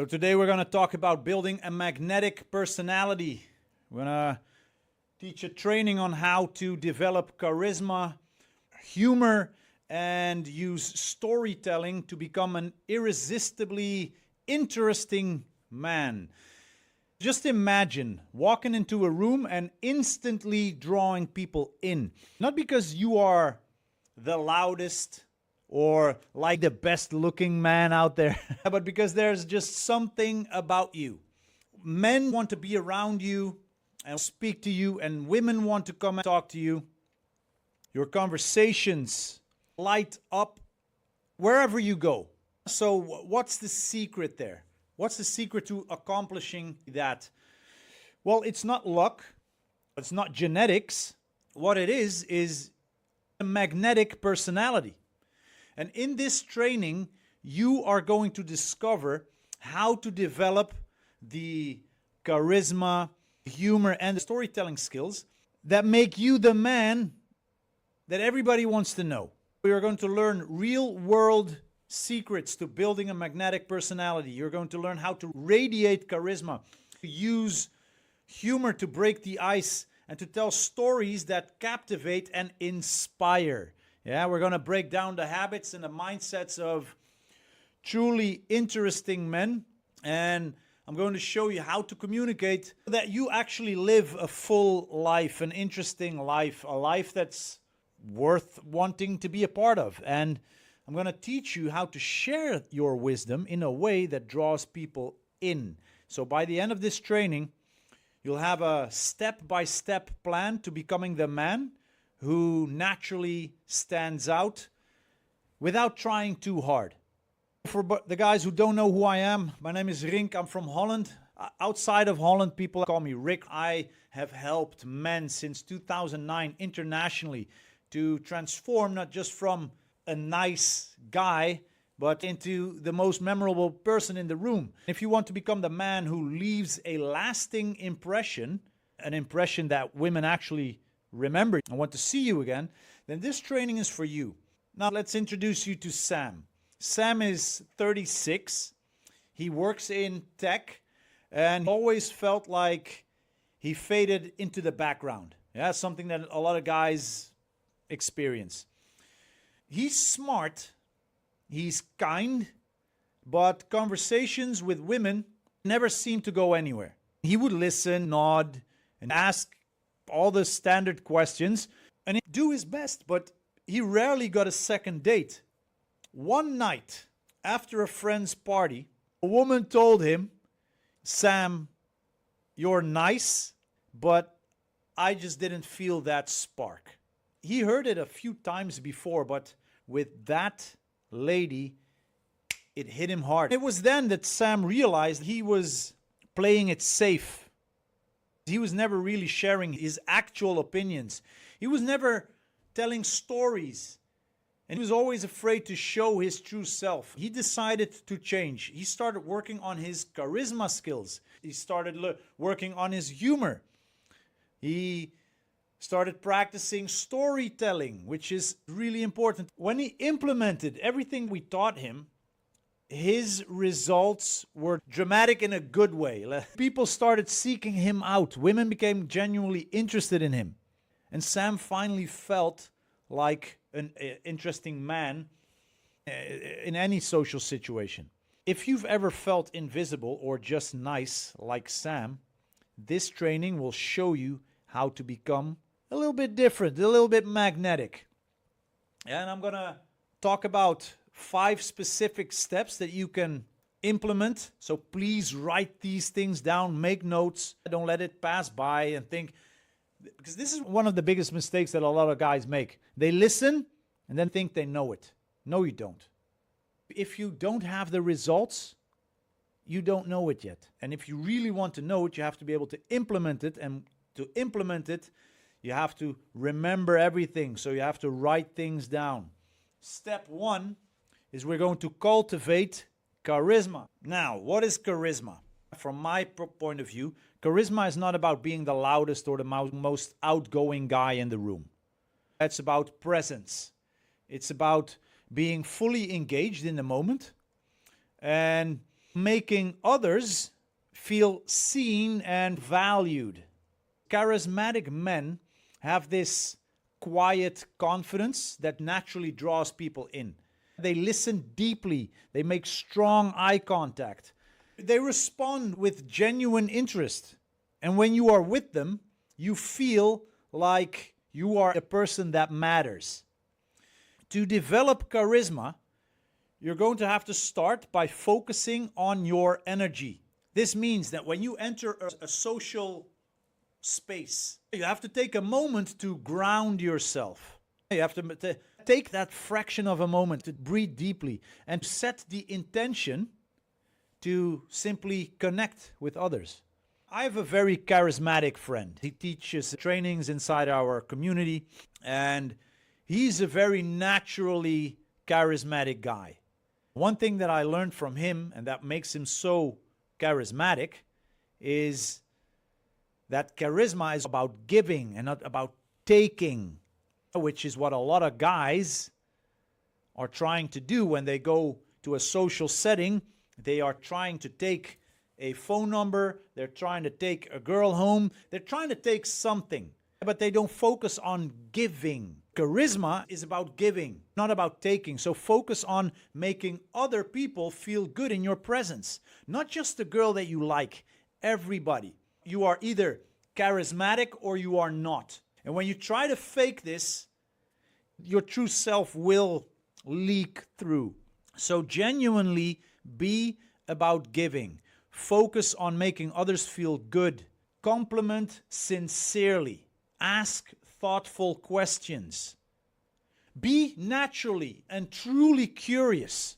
So today we're going to talk about building a magnetic personality. We're going to teach a training on how to develop charisma, humor, and use storytelling to become an irresistibly interesting man. Just imagine walking into a room and instantly drawing people in. Not because you are the loudest or like the best looking man out there, but because there's just something about you. Men want to be around you and speak to you, and women want to come and talk to you. Your conversations light up wherever you go. So what's the secret there? What's the secret to accomplishing that? Well, it's not luck. It's not genetics. What it is a magnetic personality. And in this training, you are going to discover how to develop the charisma, humor, and the storytelling skills that make you the man that everybody wants to know. We are going to learn real-world secrets to building a magnetic personality. You're going to learn how to radiate charisma, to use humor to break the ice, and to tell stories that captivate and inspire. Yeah, we're going to break down the habits and the mindsets of truly interesting men. And I'm going to show you how to communicate so that you actually live a full life, an interesting life, a life that's worth wanting to be a part of. And I'm going to teach you how to share your wisdom in a way that draws people in. So by the end of this training, you'll have a step-by-step plan to becoming the man who naturally stands out without trying too hard. For the guys who don't know who I am, my name is Rink. I'm from Holland. Outside of Holland, people call me Rick. I have helped men since 2009 internationally to transform not just from a nice guy, but into the most memorable person in the room. If you want to become the man who leaves a lasting impression, an impression that women actually remember and want to see you again, then this training is for you. Now let's introduce you to Sam. Sam is 36. He works in tech and always felt like he faded into the background. Yeah, something that a lot of guys experience. He's smart, he's kind, but conversations with women never seem to go anywhere. He would listen, nod, and ask all the standard questions, and he'd do his best, but he rarely got a second date. One night, after a friend's party, a woman told him, "Sam, you're nice, but I just didn't feel that spark." He heard it a few times before, but with that lady, it hit him hard. It was then that Sam realized he was playing it safe. He was never really sharing his actual opinions. He was never telling stories. And he was always afraid to show his true self. He decided to change. He started working on his charisma skills. He started working on his humor. He started practicing storytelling, which is really important. When he implemented everything we taught him, his results were dramatic in a good way. People started seeking him out. Women became genuinely interested in him. And Sam finally felt like an interesting man in any social situation. If you've ever felt invisible or just nice like Sam, this training will show you how to become a little bit different, a little bit magnetic. And I'm going to talk about 5 specific steps that you can implement. So please write these things down, make notes. Don't let it pass by and think, because this is one of the biggest mistakes that a lot of guys make. They listen and then think they know it. No, you don't. If you don't have the results, you don't know it yet. And if you really want to know it, you have to be able to implement it. And to implement it, you have to remember everything. So you have to write things down. Step 1 is we're going to cultivate charisma. Now, what is charisma? From my point of view, charisma is not about being the loudest or the most outgoing guy in the room. It's about presence. It's about being fully engaged in the moment and making others feel seen and valued. Charismatic men have this quiet confidence that naturally draws people in. They listen deeply. They make strong eye contact. They respond with genuine interest. And when you are with them, you feel like you are a person that matters. To develop charisma, you're going to have to start by focusing on your energy. This means that when you enter a social space, you have to take a moment to ground yourself. You have to take that fraction of a moment to breathe deeply and set the intention to simply connect with others. I have a very charismatic friend. He teaches trainings inside our community, and he's a very naturally charismatic guy. One thing that I learned from him, and that makes him so charismatic, is that charisma is about giving and not about taking, which is what a lot of guys are trying to do when they go to a social setting. They are trying to take a phone number, they're trying to take a girl home, they're trying to take something, but they don't focus on giving. Charisma is about giving, not about taking. So focus on making other people feel good in your presence. Not just the girl that you like, everybody. You are either charismatic or you are not. And when you try to fake this, your true self will leak through. So genuinely be about giving. Focus on making others feel good. Compliment sincerely. Ask thoughtful questions. Be naturally and truly curious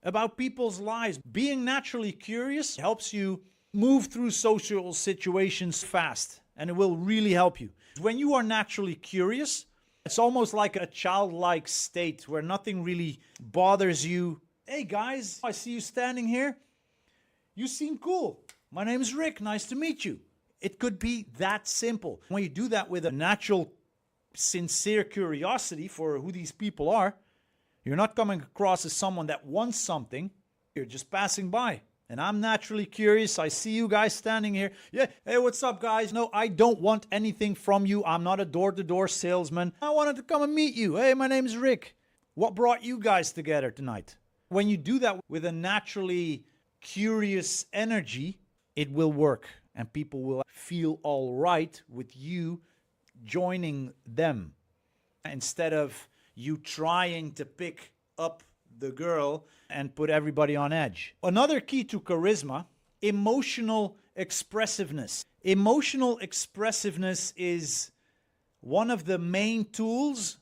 about people's lives. Being naturally curious helps you move through social situations fast, and it will really help you. When you are naturally curious, it's almost like a childlike state where nothing really bothers you. Hey guys, I see you standing here. You seem cool. My name is Rick. Nice to meet you. It could be that simple. When you do that with a natural, sincere curiosity for who these people are, you're not coming across as someone that wants something. You're just passing by. And I'm naturally curious. I see you guys standing here. Yeah, hey, what's up, guys? No, I don't want anything from you. I'm not a door-to-door salesman. I wanted to come and meet you. Hey, my name's Rick. What brought you guys together tonight? When you do that with a naturally curious energy, it will work. And people will feel all right with you joining them. Instead of you trying to pick up the girl and put everybody on edge. Another key to charisma, emotional expressiveness. Emotional expressiveness is one of the main tools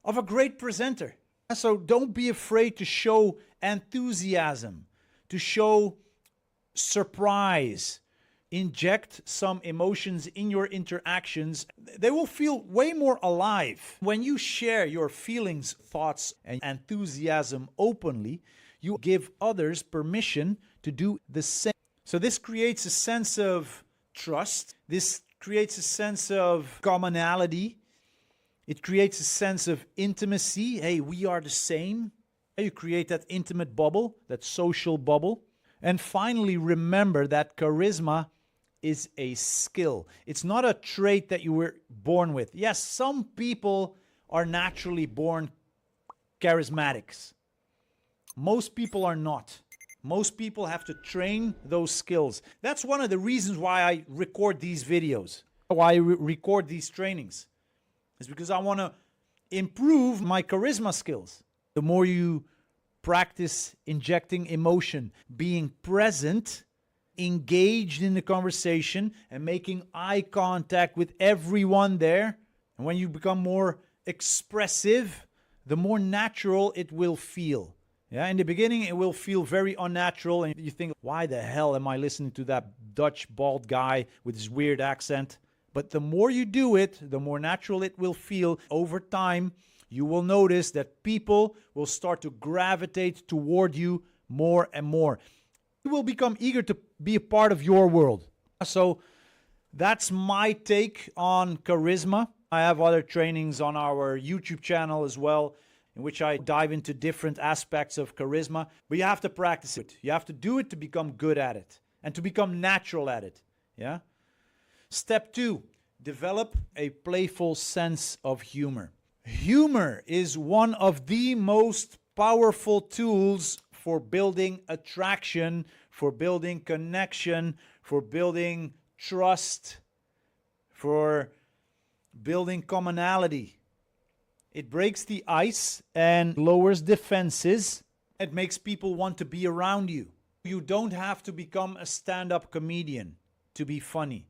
of a great presenter. So don't be afraid to show enthusiasm, to show surprise. Inject some emotions in your interactions. They will feel way more alive. When you share your feelings, thoughts, and enthusiasm openly, you give others permission to do the same. So this creates a sense of trust. This creates a sense of commonality. It creates a sense of intimacy. Hey, we are the same. You create that intimate bubble, that social bubble. And finally, remember that charisma is a skill. It's not a trait that you were born with. Yes, some people are naturally born charismatics. Most people are not. Most people have to train those skills. That's one of the reasons why I record these videos, why I record these trainings. It's because I want to improve my charisma skills. The more you practice injecting emotion, being present, engaged in the conversation, and making eye contact with everyone there, and when you become more expressive, the more natural it will feel. Yeah, in the beginning, it will feel very unnatural, and you think, why the hell am I listening to that Dutch bald guy with his weird accent? But the more you do it, the more natural it will feel. Over time, you will notice that people will start to gravitate toward you more and more. You will become eager to be a part of your world. So that's my take on charisma. I have other trainings on our YouTube channel as well. in which I dive into different aspects of charisma, but you have to practice it. You have to do it to become good at it and to become natural at it. Yeah? Step 2, develop a playful sense of humor. Humor is one of the most powerful tools for building attraction, for building connection, for building trust, for building commonality. It breaks the ice and lowers defenses. It makes people want to be around you. You don't have to become a stand-up comedian to be funny.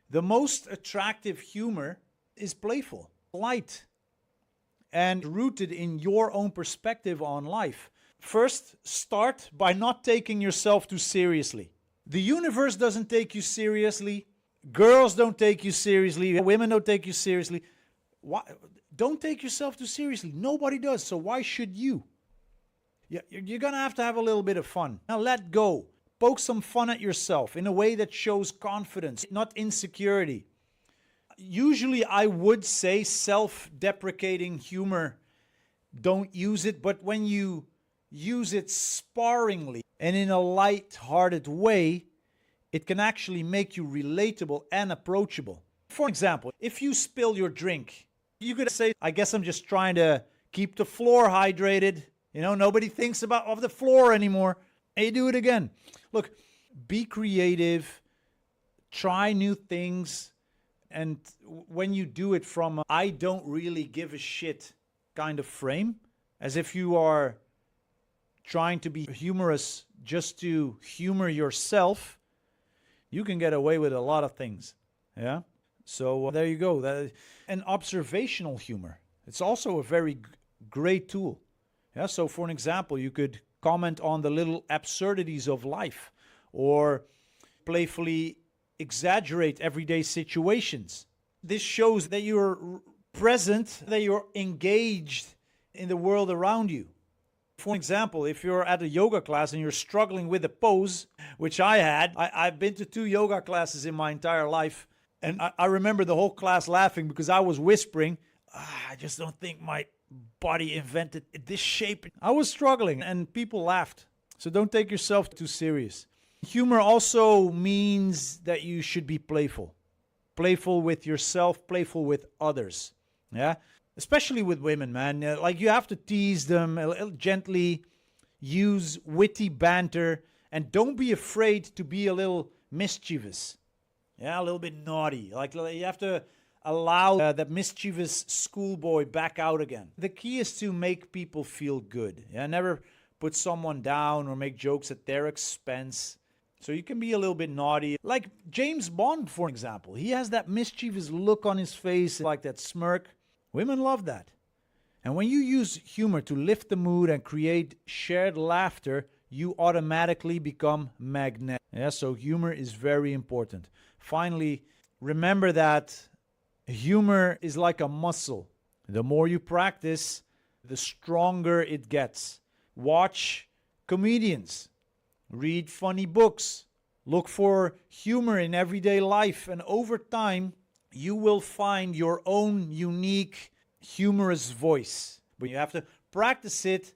The most attractive humor is playful, light, and rooted in your own perspective on life. First, start by not taking yourself too seriously. The universe doesn't take you seriously. Girls don't take you seriously. Women don't take you seriously. Why? Don't take yourself too seriously. Nobody does, so why should you? You're going to have a little bit of fun. Now let go. Poke some fun at yourself in a way that shows confidence, not insecurity. Usually I would say self-deprecating humor, don't use it, but when you use it sparingly and in a light-hearted way, it can actually make you relatable and approachable. For example, if you spill your drink, you could say, I guess I'm just trying to keep the floor hydrated. Nobody thinks of the floor anymore. And you do it again. Look, be creative, try new things, and when you do it from a I don't really give a shit kind of frame, as if you are trying to be humorous just to humor yourself, you can get away with a lot of things. Yeah? So there you go. And observational humor. It's also a very great tool. Yeah? So for an example, you could comment on the little absurdities of life or playfully exaggerate everyday situations. This shows that you're present, that you're engaged in the world around you. For example, if you're at a yoga class and you're struggling with a pose, which I had, I've been to 2 yoga classes in my entire life, and I remember the whole class laughing because I was whispering, I just don't think my body invented this shape. I was struggling and people laughed. So don't take yourself too serious. Humor also means that you should be playful. Playful with yourself, playful with others. Yeah? Especially with women, man. Like you have to tease them gently, use witty banter, and don't be afraid to be a little mischievous. Yeah, a little bit naughty. Like you have to allow that mischievous schoolboy back out again. The key is to make people feel good. Yeah, never put someone down or make jokes at their expense. So you can be a little bit naughty. Like James Bond, for example. He has that mischievous look on his face, like that smirk. Women love that. And when you use humor to lift the mood and create shared laughter, you automatically become magnetic. Yeah, so humor is very important. Finally, remember that humor is like a muscle. The more you practice, the stronger it gets. Watch comedians. Read funny books. Look for humor in everyday life. And over time, you will find your own unique, humorous voice. But you have to practice it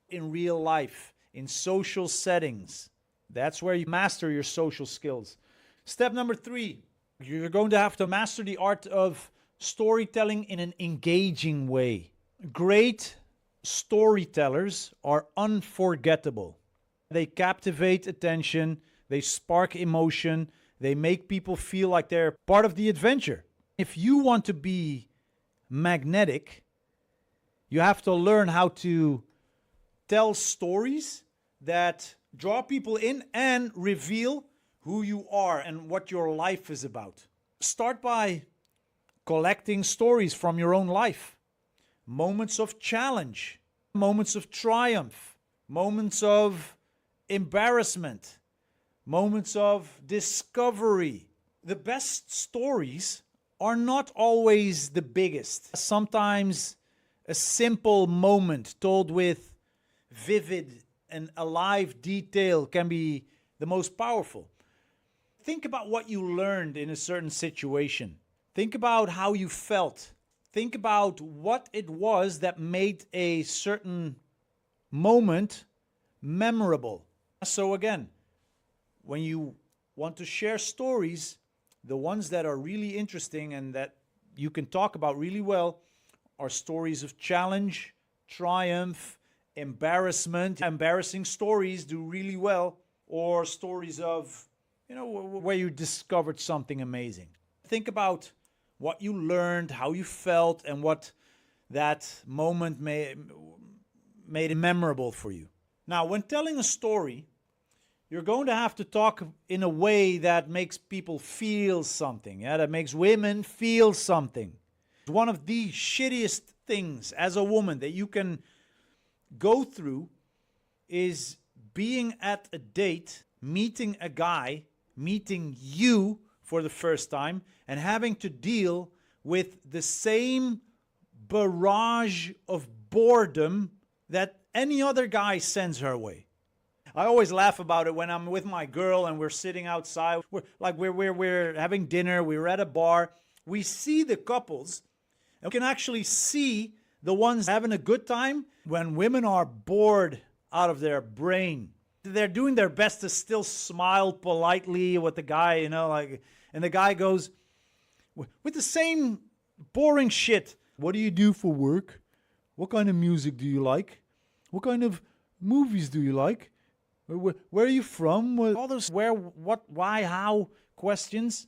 in real life, in social settings. That's where you master your social skills. Step number 3, you're going to have to master the art of storytelling in an engaging way. Great storytellers are unforgettable. They captivate attention, they spark emotion, they make people feel like they're part of the adventure. If you want to be magnetic, you have to learn how to tell stories that draw people in and reveal who you are and what your life is about. Start by collecting stories from your own life. Moments of challenge, moments of triumph, moments of embarrassment, moments of discovery. The best stories are not always the biggest. Sometimes a simple moment told with vivid and alive detail can be the most powerful. Think about what you learned in a certain situation. Think about how you felt. think about what it was that made a certain moment memorable. So again, when you want to share stories, the ones that are really interesting and that you can talk about really well are stories of challenge, triumph, embarrassment. Embarrassing stories do really well, or stories of, where you discovered something amazing. Think about what you learned, how you felt, and what that moment made it memorable for you. Now, when telling a story, you're going to have to talk in a way that makes people feel something, that makes women feel something. One of the shittiest things as a woman that you can go through is being at a date, meeting a guy, meeting you for the first time, and having to deal with the same barrage of boredom that any other guy sends her way. I always laugh about it when I'm with my girl and we're sitting outside. We're having dinner. We're at a bar. We see the couples, and we can actually see the ones having a good time when women are bored out of their brain. They're doing their best to still smile politely with the guy, and the guy goes with the same boring shit. What do you do for work? What kind of music do you like? What kind of movies do you like? Where are you from? All those where, what, why, how questions.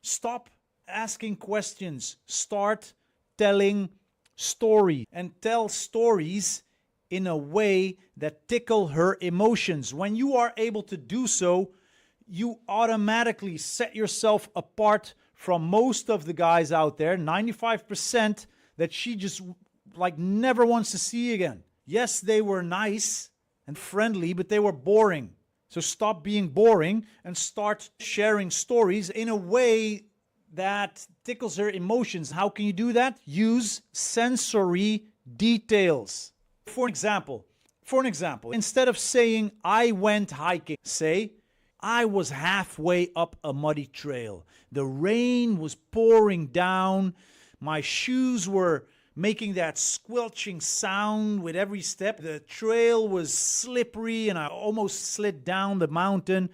Stop asking questions. Start telling stories, and tell stories in a way that tickle her emotions. When you are able to do so, you automatically set yourself apart from most of the guys out there, 95% that she just never wants to see again. Yes, they were nice and friendly, but they were boring. So stop being boring and start sharing stories in a way that tickles her emotions. How can you do that? Use sensory details. For an example, instead of saying, I went hiking, say, I was halfway up a muddy trail. The rain was pouring down. My shoes were making that squelching sound with every step. The trail was slippery and I almost slid down the mountain.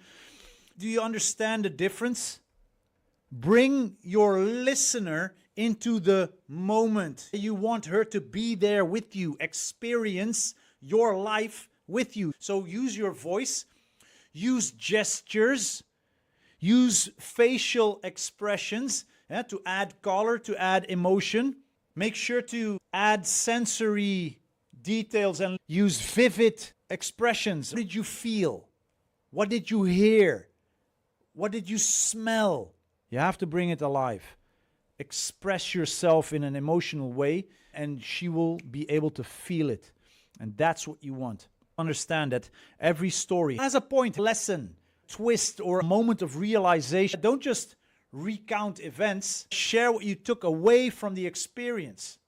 Do you understand the difference? Bring your listener into the moment. You want her to be there with you, experience your life with you. So use your voice, use gestures, use facial expressions to add color, to add emotion. Make sure to add sensory details and use vivid expressions. What did you feel? What did you hear? What did you smell? You have to bring it alive. Express yourself in an emotional way, and she will be able to feel it. And that's what you want. Understand that every story has a point, lesson, twist, or a moment of realization. Don't just recount events. Share what you took away from the experience.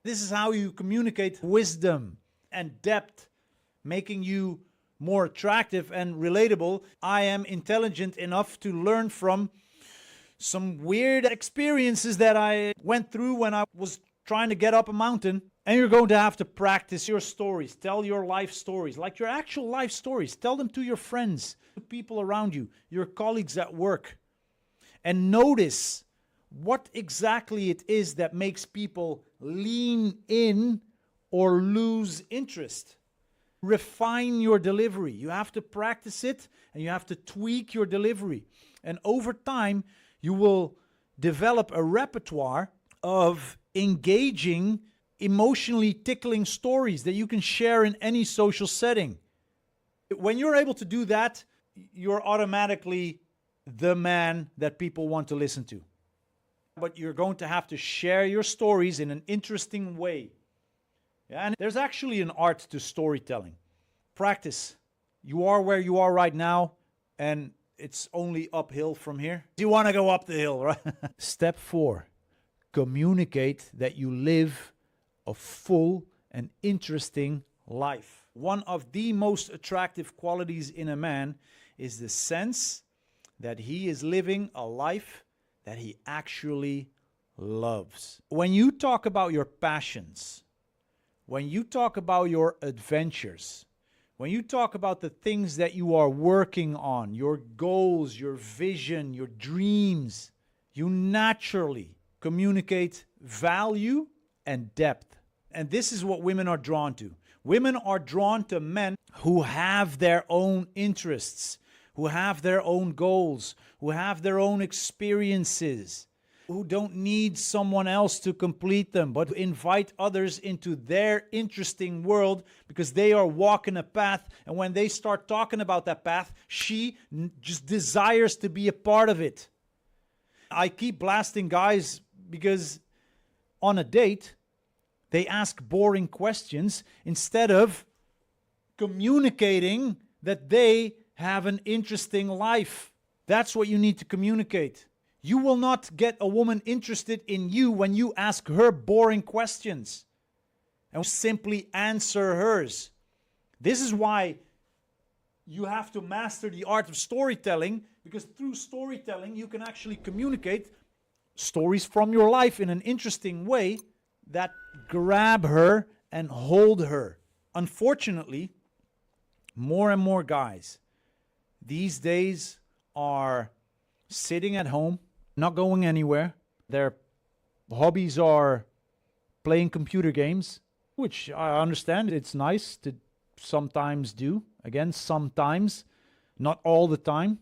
This is how you communicate wisdom and depth, making you more attractive and relatable. I am intelligent enough to learn from some weird experiences that I went through when I was trying to get up a mountain. And you're going to have to practice your stories. Tell your life stories, like your actual life stories. Tell them to your friends, to people around you, your colleagues at work. And notice what exactly it is that makes people lean in or lose interest. Refine your delivery. You have to practice it and you have to tweak your delivery. And over time, you will develop a repertoire of engaging, emotionally tickling stories that you can share in any social setting. When you're able to do that, you're automatically the man that people want to listen to. But you're going to have to share your stories in an interesting way. And there's actually an art to storytelling. Practice. You are where you are right now, and it's only uphill from here. You want to go up the hill, right? Step 4. Communicate that you live a full and interesting life. One of the most attractive qualities in a man is the sense that he is living a life that he actually loves. When you talk about your passions, when you talk about your adventures, when you talk about the things that you are working on, your goals, your vision, your dreams, you naturally communicate value and depth. And this is what women are drawn to. Women are drawn to men who have their own interests, who have their own goals, who have their own experiences, who don't need someone else to complete them, but invite others into their interesting world because they are walking a path. And when they start talking about that path, she just desires to be a part of it. I keep blasting guys because on a date, they ask boring questions instead of communicating that they have an interesting life. That's what you need to communicate. You will not get a woman interested in you when you ask her boring questions and simply answer hers. This is why you have to master the art of storytelling, because through storytelling you can actually communicate stories from your life in an interesting way that grab her and hold her. Unfortunately, more and more guys these days are sitting at home, not going anywhere. Their hobbies are playing computer games, which I understand it's nice to sometimes do. Again, sometimes, not all the time.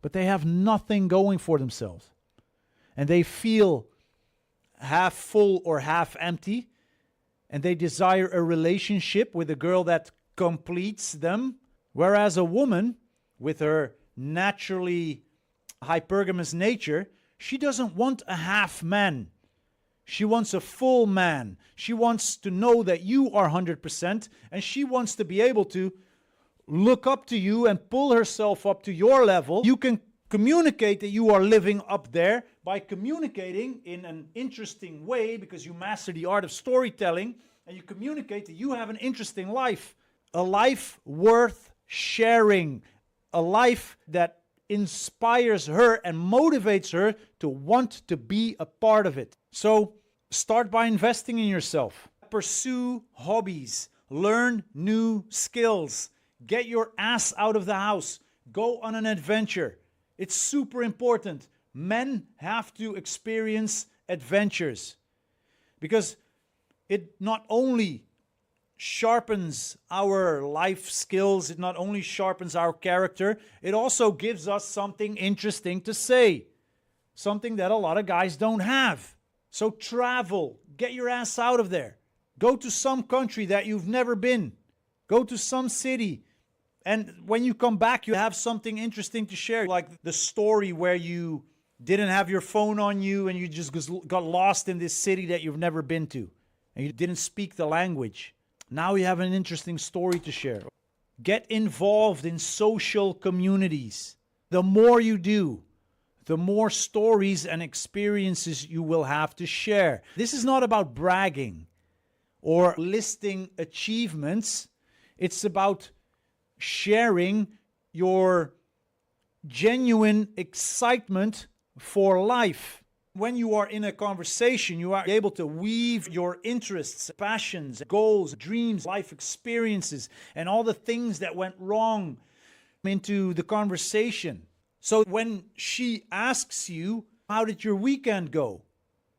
But they have nothing going for themselves. And they feel half full or half empty. And they desire a relationship with a girl that completes them. Whereas a woman, with her naturally hypergamous nature, she doesn't want a half man. She wants a full man. She wants to know that you are 100%, and she wants to be able to look up to you and pull herself up to your level. You can communicate that you are living up there by communicating in an interesting way because you master the art of storytelling, and you communicate that you have an interesting life, a life worth sharing, a life that inspires her and motivates her to want to be a part of it. So start by investing in yourself. Pursue hobbies. Learn new skills. Get your ass out of the house. Go on an adventure. It's super important. Men have to experience adventures because it not only sharpens our life skills, it not only sharpens our character, it also gives us something interesting to say. Something that a lot of guys don't have. So travel. Get your ass out of there. Go to some country that you've never been. Go to some city. And when you come back, you have something interesting to share. Like the story where you didn't have your phone on you and you just got lost in this city that you've never been to. And you didn't speak the language. Now you have an interesting story to share. Get involved in social communities. The more you do, the more stories and experiences you will have to share. This is not about bragging or listing achievements. It's about sharing your genuine excitement for life. When you are in a conversation, you are able to weave your interests, passions, goals, dreams, life experiences, and all the things that went wrong into the conversation. So when she asks you, how did your weekend go?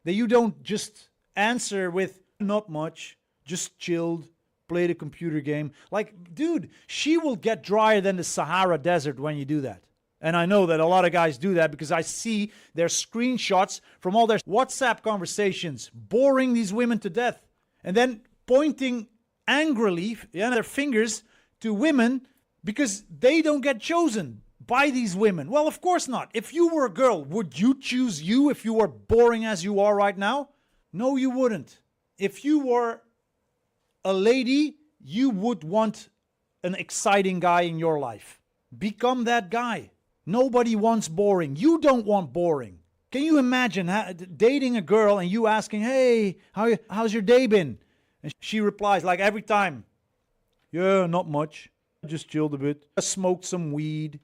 That you don't just answer with, not much, just chilled, played a computer game. Like, dude, she will get drier than the Sahara Desert when you do that. And I know that a lot of guys do that because I see their screenshots from all their WhatsApp conversations, boring these women to death. And then pointing angrily their fingers to women because they don't get chosen by these women. Well, of course not. If you were a girl, would you choose you if you were boring as you are right now? No, you wouldn't. If you were a lady, you would want an exciting guy in your life. Become that guy. Nobody wants boring. You don't want boring. Can you imagine dating a girl and you asking, hey, how's your day been? And she replies like every time, yeah, not much. I just chilled a bit. I smoked some weed.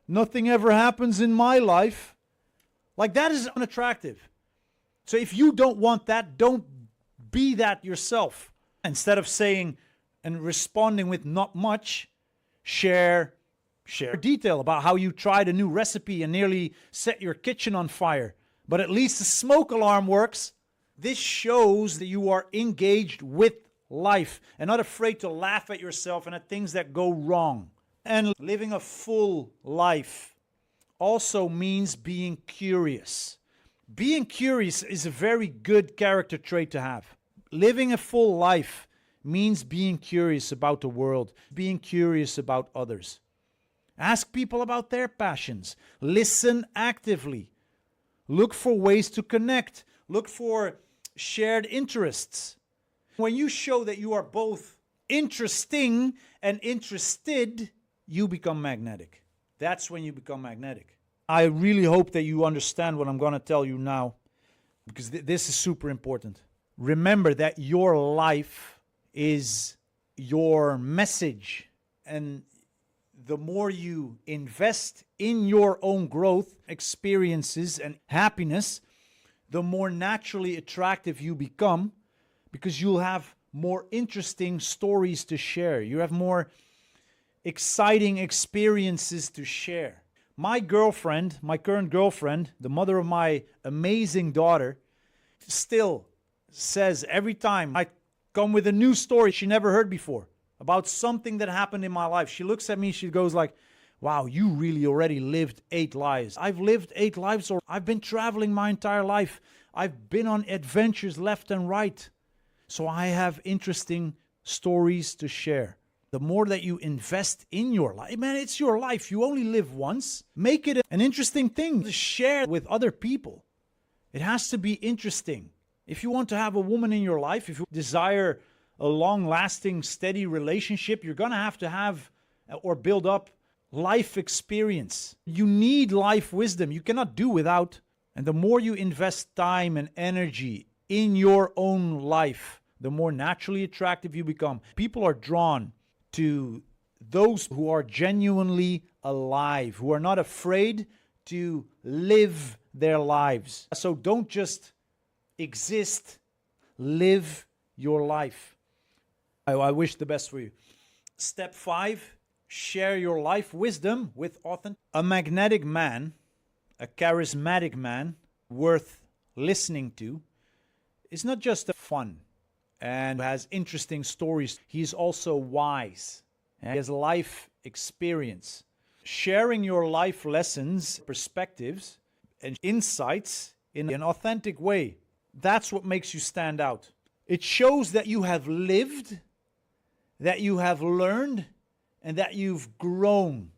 Nothing ever happens in my life. Like, that is unattractive. So if you don't want that, don't be that yourself. Instead of saying and responding with not much, share detail about how you tried a new recipe and nearly set your kitchen on fire, but at least the smoke alarm works. This shows that you are engaged with life and not afraid to laugh at yourself and at things that go wrong. And living a full life also means being curious. Being curious is a very good character trait to have. Living a full life means being curious about the world, being curious about others. Ask people about their passions. Listen actively. Look for ways to connect. Look for shared interests. When you show that you are both interesting and interested, you become magnetic. That's when you become magnetic. I really hope that you understand what I'm going to tell you now, because this is super important. Remember that your life is your message, and the more you invest in your own growth, experiences, and happiness, the more naturally attractive you become, because you'll have more interesting stories to share. You have more exciting experiences to share. My girlfriend, my current girlfriend, the mother of my amazing daughter, still says every time I come with a new story she never heard before about something that happened in my life, she looks at me, she goes like, wow, you really already lived 8 lives. I've lived 8 lives, or I've been traveling my entire life. I've been on adventures left and right. So I have interesting stories to share. The more that you invest in your life, man, it's your life. You only live once. Make it an interesting thing to share with other people. It has to be interesting. If you want to have a woman in your life, if you desire a long-lasting, steady relationship, you're going to have or build up life experience. You need life wisdom. You cannot do without. And the more you invest time and energy in your own life, the more naturally attractive you become. People are drawn to those who are genuinely alive, who are not afraid to live their lives. So don't just exist, live your life. I wish the best for you. Step 5, share your life wisdom with authenticity. A magnetic man, a charismatic man worth listening to, is not just fun and has interesting stories. He's also wise. He has life experience. Sharing your life lessons, perspectives, and insights in an authentic way, that's what makes you stand out. It shows that you have lived, that you have learned, and that you've grown,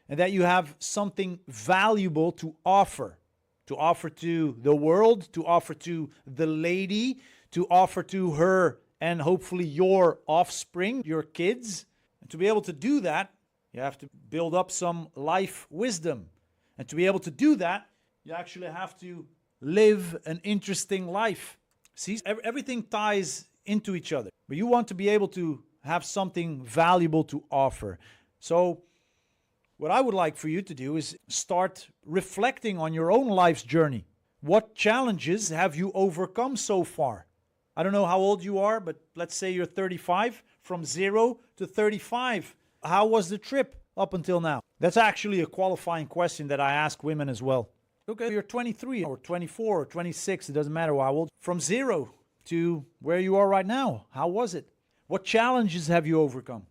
and that you have something valuable to offer to the world, to offer to the lady, to offer to her and hopefully your offspring, your kids. And to be able to do that, you have to build up some life wisdom. And to be able to do that, you actually have to live an interesting life. See, everything ties into each other. But you want to be able to have something valuable to offer. So what I would like for you to do is start reflecting on your own life's journey. What challenges have you overcome so far? I don't know how old you are, but let's say you're 35. From 0 to 35, how was the trip up until now? That's actually a qualifying question that I ask women as well. Okay, you're 23 or 24 or 26, it doesn't matter how old. From 0 to where you are right now, how was it? What challenges have you overcome?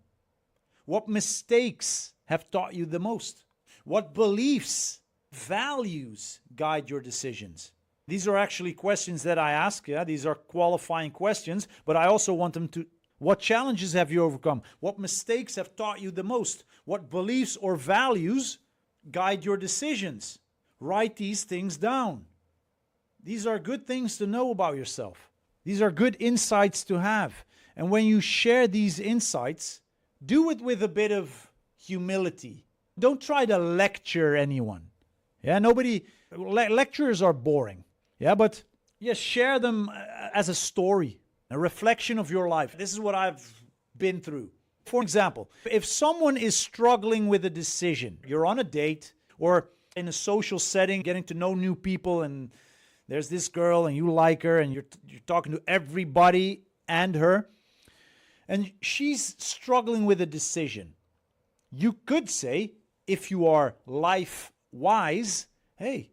What mistakes have taught you the most? What beliefs, values guide your decisions? These are actually questions that I ask. Yeah, these are qualifying questions, but I also want them to. What challenges have you overcome? What mistakes have taught you the most? What beliefs or values guide your decisions? Write these things down. These are good things to know about yourself. These are good insights to have. And when you share these insights, do it with a bit of humility. Don't try to lecture anyone. Yeah, lectures are boring. Yeah, but just share them as a story, a reflection of your life. This is what I've been through. For example, if someone is struggling with a decision, you're on a date or in a social setting, getting to know new people, and There's this girl and you like her and you're talking to everybody and her, and she's struggling with a decision. You could say, if you are life wise, hey,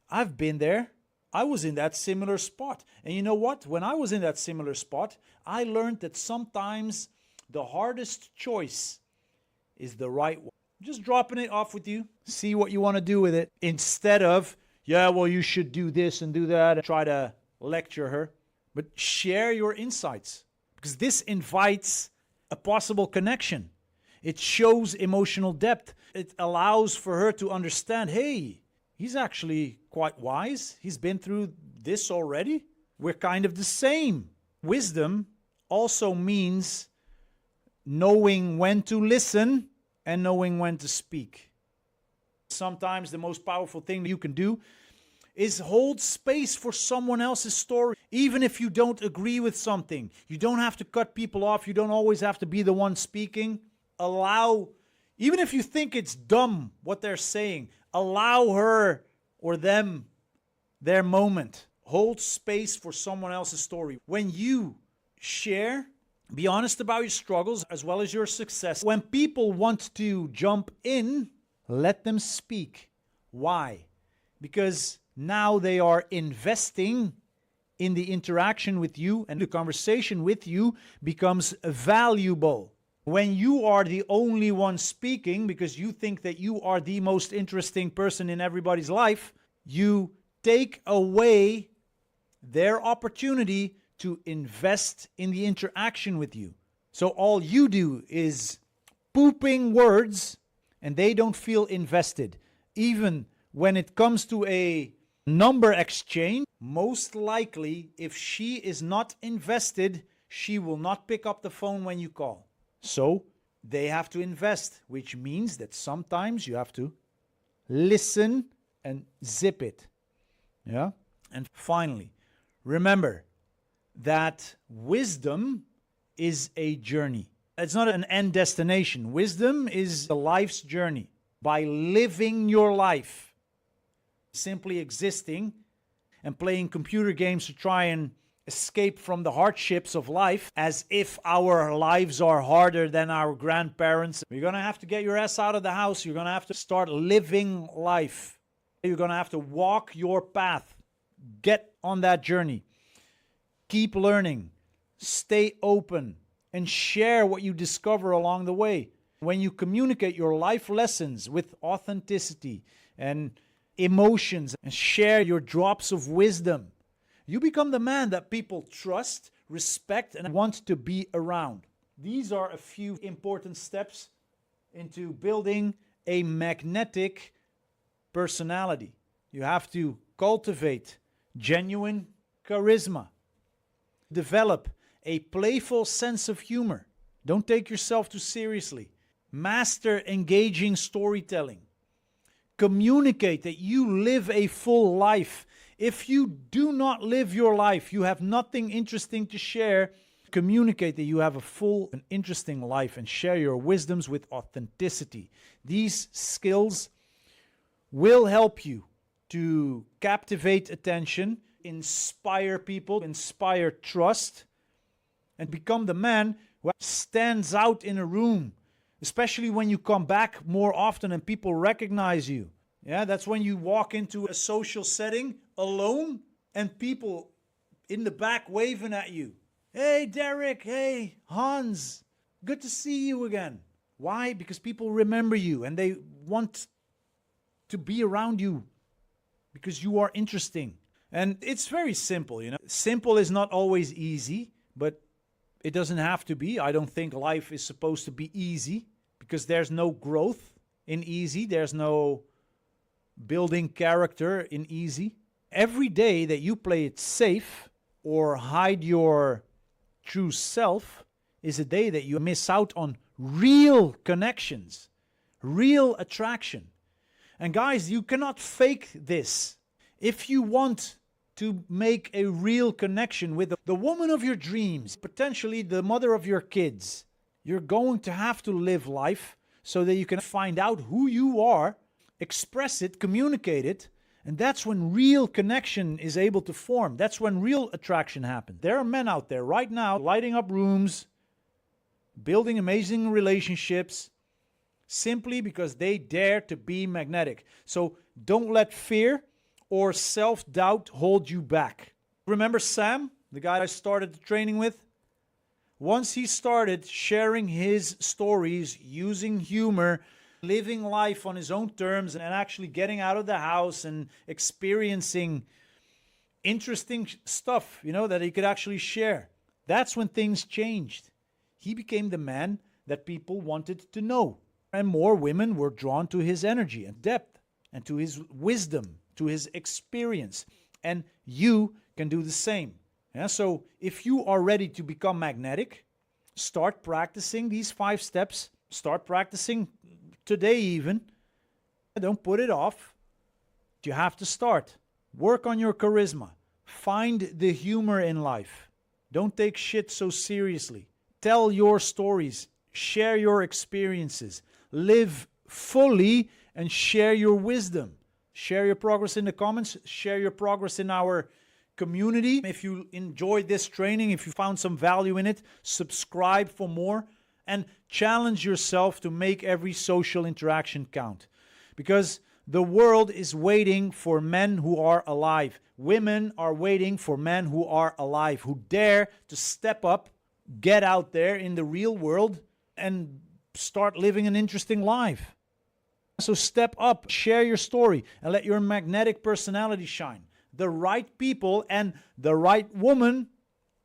I've been there. I was in that similar spot. And you know what? When I was in that similar spot, I learned that sometimes the hardest choice is the right one. Just dropping it off with you. See what you want to do with it. Instead of, yeah, well, you should do this and do that, and try to lecture her. But share your insights, because this invites a possible connection. It shows emotional depth. It allows for her to understand, hey, he's actually quite wise. He's been through this already. We're kind of the same. Wisdom also means knowing when to listen and knowing when to speak. Sometimes the most powerful thing you can do is hold space for someone else's story. Even if you don't agree with something, you don't have to cut people off. You don't always have to be the one speaking. Allow, even if you think it's dumb what they're saying, allow her or them their moment. Hold space for someone else's story. When you share, be honest about your struggles as well as your success. When people want to jump in, let them speak. Why? Because now they are investing in the interaction with you, and the conversation with you becomes valuable. When you are the only one speaking because you think that you are the most interesting person in everybody's life, you take away their opportunity to invest in the interaction with you. So all you do is pooping words and they don't feel invested. Even when it comes to a number exchange, most likely, if she is not invested, she will not pick up the phone when you call. So they have to invest, which means that sometimes you have to listen and zip it. Yeah? And finally, remember that wisdom is a journey. It's not an end destination. Wisdom is a life's journey. By living your life, simply existing and playing computer games to try and escape from the hardships of life as if our lives are harder than our grandparents. You're going to have to get your ass out of the house. You're going to have to start living life. You're going to have to walk your path. Get on that journey. Keep learning. Stay open and share what you discover along the way. When you communicate your life lessons with authenticity and emotions and share your drops of wisdom, you become the man that people trust, respect, and want to be around. These are a few important steps into building a magnetic personality. You have to cultivate genuine charisma. Develop a playful sense of humor. Don't take yourself too seriously. Master engaging storytelling. Communicate that you live a full life. If you do not live your life, you have nothing interesting to share. Communicate that you have a full and interesting life and share your wisdoms with authenticity. These skills will help you to captivate attention, inspire people, inspire trust, and become the man who stands out in a room, especially when you come back more often and people recognize you. Yeah, that's when you walk into a social setting alone and people in the back waving at you. Hey, Derek. Hey, Hans. Good to see you again. Why? Because people remember you and they want to be around you because you are interesting. And it's very simple, you know. Simple is not always easy, but it doesn't have to be. I don't think life is supposed to be easy because there's no growth in easy. There's no building character in easy. Every day that you play it safe or hide your true self is a day that you miss out on real connections, real attraction. And guys, you cannot fake this. If you want to make a real connection with the woman of your dreams, potentially the mother of your kids, you're going to have to live life so that you can find out who you are, express it, communicate it, And that's when real connection is able to form. That's when real attraction happens. There are men out there right now lighting up rooms, building amazing relationships, simply because they dare to be magnetic. So don't let fear or self-doubt hold you back. Remember Sam, the guy I started the training with? Once he started sharing his stories, using humor, living life on his own terms, and actually getting out of the house and experiencing interesting stuff, that he could actually share. That's when things changed. He became the man that people wanted to know. And more women were drawn to his energy and depth and to his wisdom, to his experience. And you can do the same. Yeah? So if you are ready to become magnetic, start practicing these 5 steps. Start practicing today even. Don't put it off. You have to start. Work on your charisma. Find the humor in life. Don't take shit so seriously. Tell your stories. Share your experiences. Live fully and share your wisdom. Share your progress in the comments. Share your progress in our community. If you enjoyed this training, if you found some value in it, subscribe for more and challenge yourself to make every social interaction count. Because the world is waiting for men who are alive. Women are waiting for men who are alive, who dare to step up, get out there in the real world and start living an interesting life. So step up, share your story, and let your magnetic personality shine. The right people and the right woman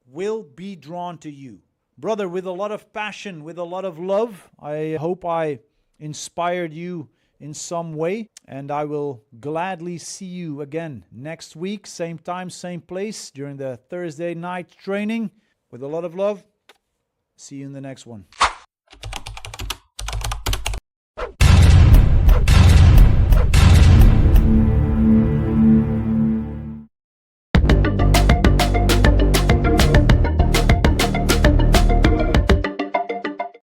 will be drawn to you. Brother, with a lot of passion, with a lot of love, I hope I inspired you in some way, and I will gladly see you again next week, same time, same place, during the Thursday night training. With a lot of love, see you in the next one.